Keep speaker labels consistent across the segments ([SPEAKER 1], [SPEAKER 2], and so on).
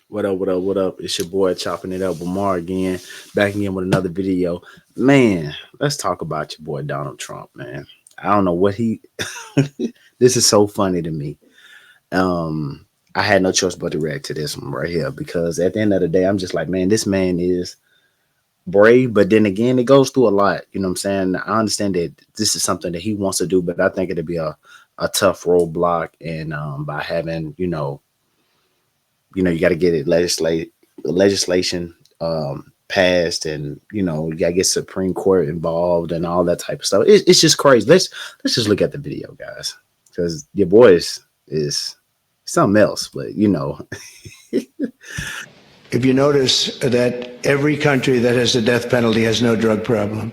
[SPEAKER 1] What up, what up, what up? It's your boy chopping it up with Mar again, back again with another video. Man, let's talk about your boy Donald Trump, man. I don't know what he this is so funny to me. Um I had no choice but to react to this one right here because at the end of the day, I'm just like, man, this man is brave, but then again, it goes through a lot. You know what I'm saying? I understand that this is something that he wants to do, but I think it'd be a tough roadblock and by having, you got to get it legislation passed, and you got to get Supreme Court involved and all that type of stuff. It's just crazy. Let's just look at the video, guys, because your boy is something else. But
[SPEAKER 2] If you notice that every country that has the death penalty has no drug problem,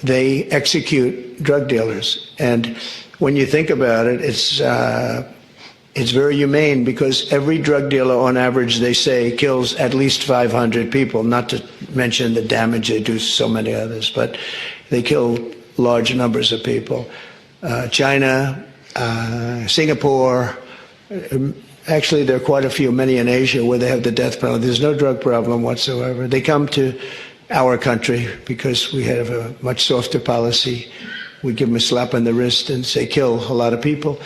[SPEAKER 2] they execute drug dealers. And when you think about it, it's very humane because every drug dealer, on average, they say, kills at least 500 people, not to mention the damage they do to so many others, but they kill large numbers of people. China, Singapore, actually, there are quite a few, many in Asia, where they have the death penalty. There's no drug problem whatsoever. They come to our country because we have a much softer policy. We give them a slap on the wrist and say, kill a lot of people.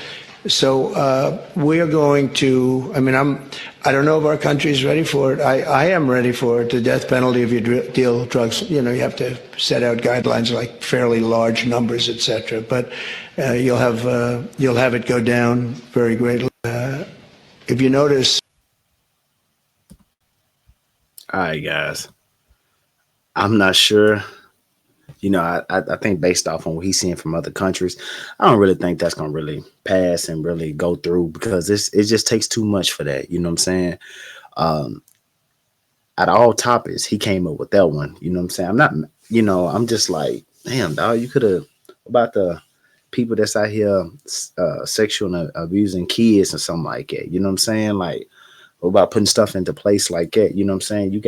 [SPEAKER 2] So we are going to, I don't know if our country is ready for it. I am ready for it, the death penalty if you deal drugs. You have to set out guidelines like fairly large numbers, etc. But you'll have it go down very greatly. If you notice,
[SPEAKER 1] all right, guys, I'm not sure. I think based off on what he's seeing from other countries, I don't really think that's gonna really pass and really go through because it just takes too much for that. You know what I'm saying? Um, Out of all topics, he came up with that one. You know what I'm saying? I'm not. I'm just like, damn, dog. You could have about the people that's out here sexual and abusing kids or something like that. You know what I'm saying? Like, what about putting stuff into place like that? You know what I'm saying?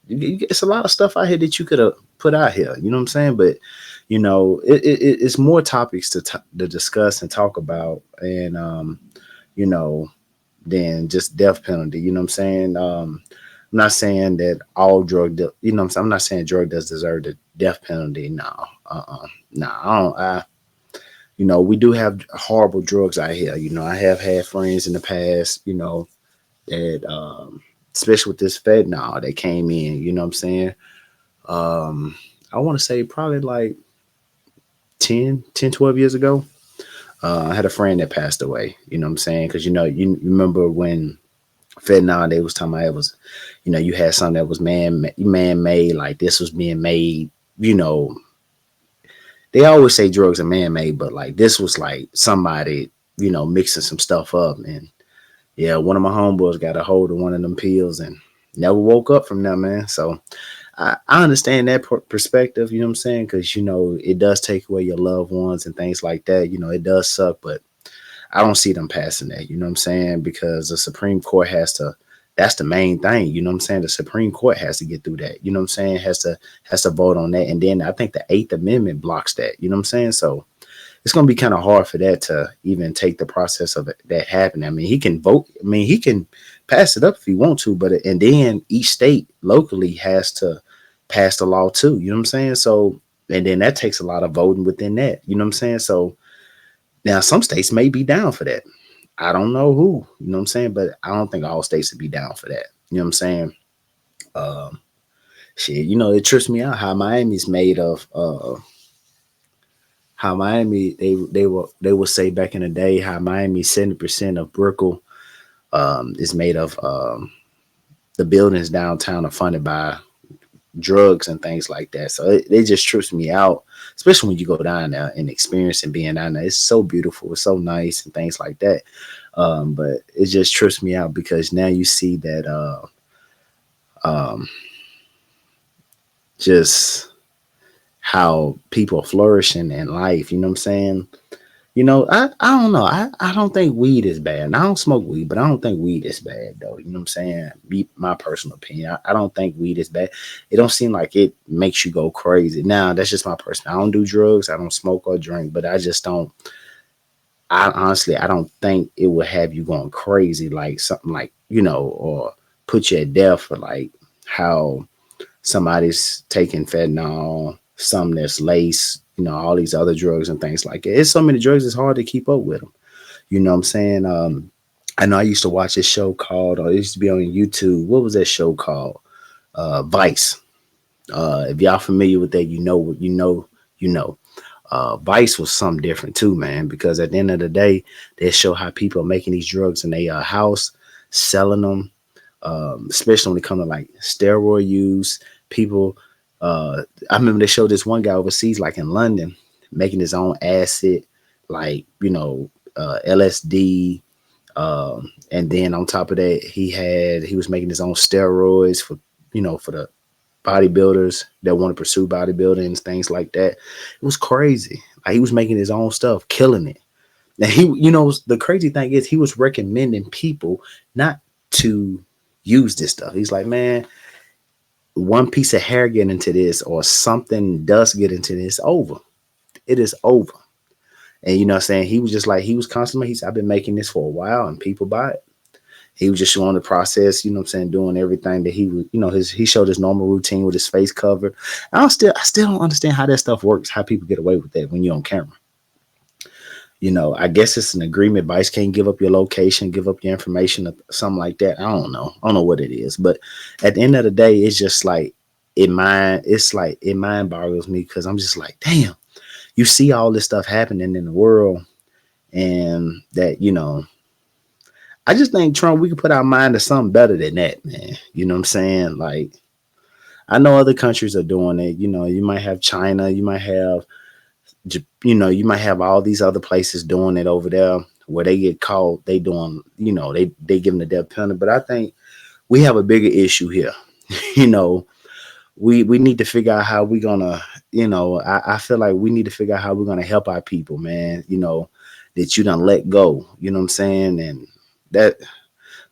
[SPEAKER 1] It's a lot of stuff out here that you could have put out here. You know what I'm saying? But it's more topics to discuss and talk about, and you know, than just death penalty. You know what I'm saying? I'm not saying that all I'm not saying drug does deserve the death penalty. No, no, I don't. We do have horrible drugs out here. I have had friends in the past. That especially with this fentanyl that came in. You know what I'm saying? Um, I want to say probably like 12 years ago. I had a friend that passed away. You know what I'm saying? Because you remember when fentanyl, they was talking about it was, you had something that was man made, like this was being made. You know, they always say drugs are man made, but like this was like somebody, mixing some stuff up. And yeah, one of my homeboys got a hold of one of them pills and never woke up from that, man. So I understand that perspective, you know what I'm saying? Because, it does take away your loved ones and things like that. It does suck, but I don't see them passing that, you know what I'm saying? Because the Supreme Court that's the main thing, you know what I'm saying? The Supreme Court has to get through that, you know what I'm saying? Has to vote on that. And then I think the Eighth Amendment blocks that, you know what I'm saying? So it's going to be kind of hard for that to even take the process of that happening. I mean, he can vote. I mean, he can pass it up if he want to, but and then each state locally has to pass the law too. You know what I'm saying? So, and then that takes a lot of voting within that. You know what I'm saying? So now some states may be down for that. I don't know who. You know what I'm saying? But I don't think all states would be down for that. You know what I'm saying? Um, Shit, it trips me out how Miami's made of. How Miami they will say back in the day how Miami 70% of Brickell is made of the buildings downtown are funded by drugs and things like that. So it just trips me out, especially when you go down there and experience and being down there. It's so beautiful, it's so nice and things like that. But it just trips me out because now you see that um, just how people flourishing in life. You know what I'm saying? I don't know. I don't think weed is bad. And I don't smoke weed, but I don't think weed is bad though. You know what I'm saying? Be my personal opinion. I don't think weed is bad. It don't seem like it makes you go crazy. Now that's just my personal. I don't do drugs. I don't smoke or drink, but I just don't. I honestly I don't think it would have you going crazy like something like or put you at death for like how somebody's taking fentanyl, some that's lace, all these other drugs and things like it. It's so many drugs, it's hard to keep up with them. You know what I'm saying? I know I used to watch this show called, or it used to be on YouTube. What was that show called? Vice. If y'all familiar with that, you know. Vice was something different too, man, because at the end of the day, they show how people are making these drugs in their house, selling them, especially when it comes to like steroid use. People, I remember they showed this one guy overseas, like in London, making his own acid, like, LSD. And then on top of that, he was making his own steroids for the bodybuilders that want to pursue bodybuilding and things like that. It was crazy. Like he was making his own stuff, killing it. Now the crazy thing is he was recommending people not to use this stuff. He's like, man, one piece of hair get into this or something does get into this, over. It is over. And what I'm saying? He was just like, he was constantly, he said, I've been making this for a while and people buy it. He was just showing the process, doing everything that he would, he showed his normal routine with his face covered. I still don't understand how that stuff works, how people get away with that when you're on camera. I guess it's an agreement. Vice can't give up your location, give up your information, or something like that. I don't know what it is. But at the end of the day, it's just like, it mind boggles me, because I'm just like, damn, you see all this stuff happening in the world, and that, I just think, Trump, we could put our mind to something better than that, man. You know what I'm saying? Like, I know other countries are doing it. You might have China, you might have all these other places doing it over there where they get caught. They doing, they give them the death penalty. But I think we have a bigger issue here. We need to figure out how we're gonna, I feel like we need to figure out how we're gonna help our people, man. That you done let go. You know what I'm saying? And that,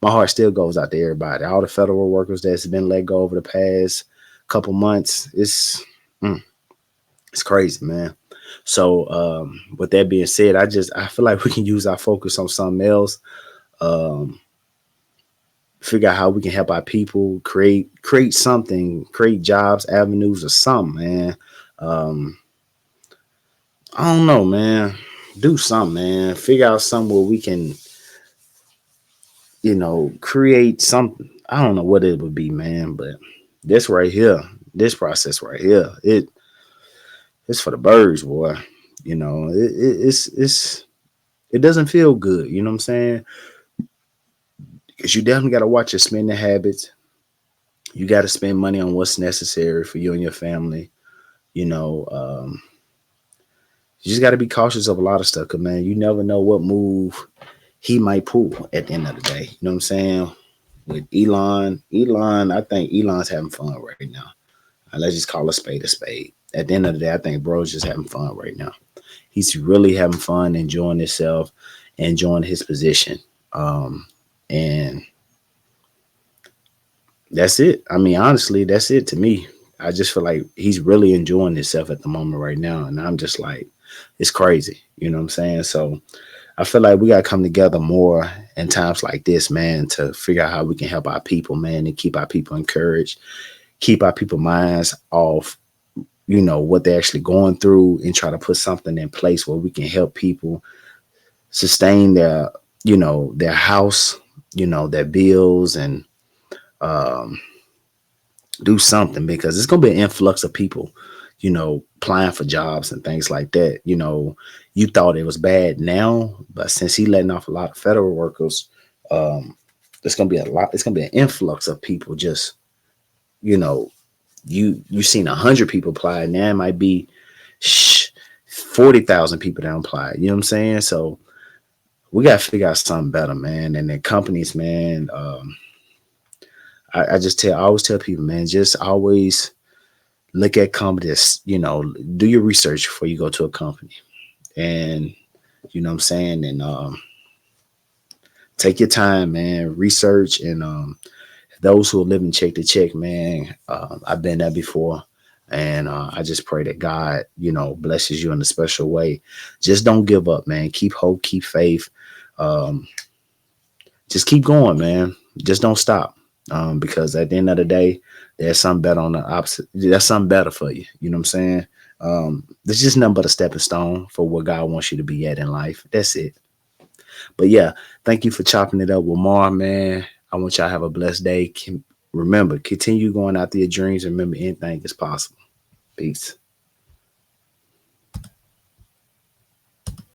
[SPEAKER 1] my heart still goes out to everybody, all the federal workers that's been let go over the past couple months. It's crazy, man. So with that being said, I feel like we can use our focus on something else. Figure out how we can help our people, create something, create jobs, avenues, or something, man. I don't know, man. Do something, man. Figure out something where we can, create something. I don't know what it would be, man, but this right here, this process right here, it's for the birds, boy. It doesn't feel good. You know what I'm saying? Because you definitely got to watch your spending habits. You got to spend money on what's necessary for you and your family. You just got to be cautious of a lot of stuff, because, man, you never know what move he might pull at the end of the day. You know what I'm saying? With Elon, I think Elon's having fun right now. Let's just call a spade a spade. At the end of the day, I think bro's just having fun right now. He's really having fun, enjoying himself, enjoying his position. And that's it. I mean, honestly, that's it to me. I just feel like he's really enjoying himself at the moment right now. And I'm just like, it's crazy. You know what I'm saying? So I feel like we got to come together more in times like this, man, to figure out how we can help our people, man, and keep our people encouraged, keep our people minds off, what they're actually going through, and try to put something in place where we can help people sustain their house, their bills, and do something, because it's going to be an influx of people, applying for jobs and things like that. You thought it was bad now, but since he letting off a lot of federal workers, there's going to be it's going to be an influx of people. Just, you seen 100 people apply, now it might be 40,000 people that apply. You know what I'm saying? So we got to figure out something better, man. And the companies, man, I always tell people, man, just always look at companies, do your research before you go to a company. And, you know what I'm saying? And take your time, man, research. And those who are living check to check, man, I've been there before. And I just pray that God, blesses you in a special way. Just don't give up, man. Keep hope, keep faith. Just keep going, man. Just don't stop. Because at the end of the day, there's something better on the opposite. There's something better for you. You know what I'm saying? There's just nothing but a stepping stone for what God wants you to be at in life. That's it. But yeah, thank you for chopping it up with Mar, man. I want y'all to have a blessed day. Remember, continue going after your dreams. Remember, anything is possible. Peace.